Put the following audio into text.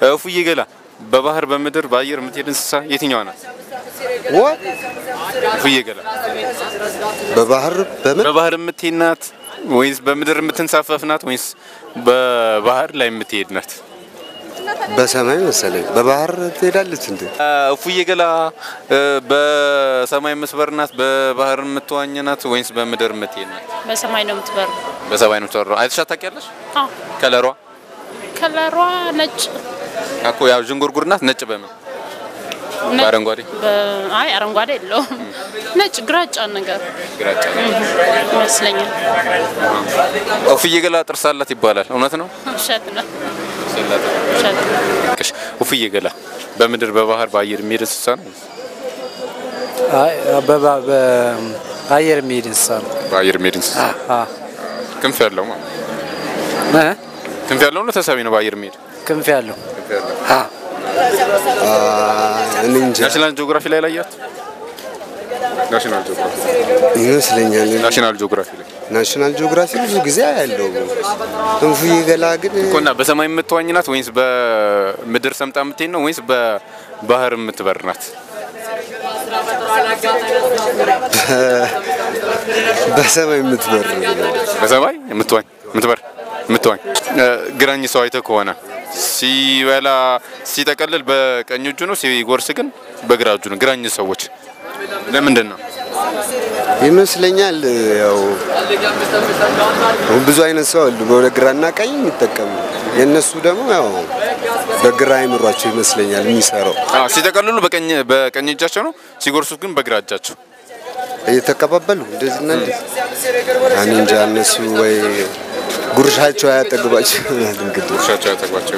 እፉዬ ገላ በባህር በምድር በአየር የምትሄድ እንስሳ የትኛዋ ናት? እፉዬ ገላ በባህር የምትሄድ ናት ወይስ በምድር የምትንሳፈፍ ናት ወይስ በባህር ላይ የምትሄድ ናት? በሰማይ መሰለኝ በባህር ትሄዳለች እንዴ? እፉዬ ገላ በሰማይ መስበር ናት በባህር የምትዋኝ ናት ወይስ በምድር የምትሄድ ናት? በሰማይ ነው የምትበረው። በሰማይ ነው የምትበረው። አይተሻት ታውቂያለሽ? አዎ። ከለሯ ነጭ እኮ ያው ዥንጉርጉር ናት። ነጭ በምን በአረንጓዴ አይ አረንጓዴ የለውም ነጭ ግራጫ ነገር ይመስለኛል። እፉዬ ገላ ጥርስ አላት ይባላል እውነት ነው? ውሸት ነው። እፉዬ ገላ በምድር በባህር በአየር የሚሄድ እንስሳ ነው? አይ በአየር የሚሄድ እንስሳ ነው። በአየር የሚሄድ እንስሳ ክንፍ ያለው ማለት ክንፍ ያለው ነው ተሳቢ ነው በአየር የሚሄድ ክንፍ ያለው ናሽናል ጂኦግራፊ ላይ ላያት ናሽናል ጂኦግራፊ ይመስለኛል። ናሽናል ጂኦግራፊ ብዙ ጊዜ ያለው እፉዬ ገላ ግን ኮና በሰማይ የምትዋኝ ናት ወይስ በምድር ሰምጣ የምትሄድ ነው ወይስ በባህር የምትበር ናት? በሰማይ የምትበር በሰማይ የምትበር ግራኝ ሰው አይተህ ከሆነ ሲበላ ሲጠቀልል በቀኝ እጁ ነው ሲጎርስ ግን በግራ እጁ ነው። ግራኝ ሰዎች ለምንድን ነው ይመስለኛል? ያው ብዙ አይነት ሰው አሉ በግራና ቀኝ የሚጠቀሙ የነሱ ደግሞ ያው በግራ አይምሯቸው ይመስለኛል የሚሰራው። ሲጠቀልሉ በቀኝ እጃቸው ነው ሲጎርሱት ግን በግራ እጃቸው እየተቀባበሉ እንደዚህ እና እንደዚህ እኔ እንጃ እነሱ ወይ ጉርሻቸው አያጠግባቸው እንግዲህ ጉርሻቸው አያጠግባቸው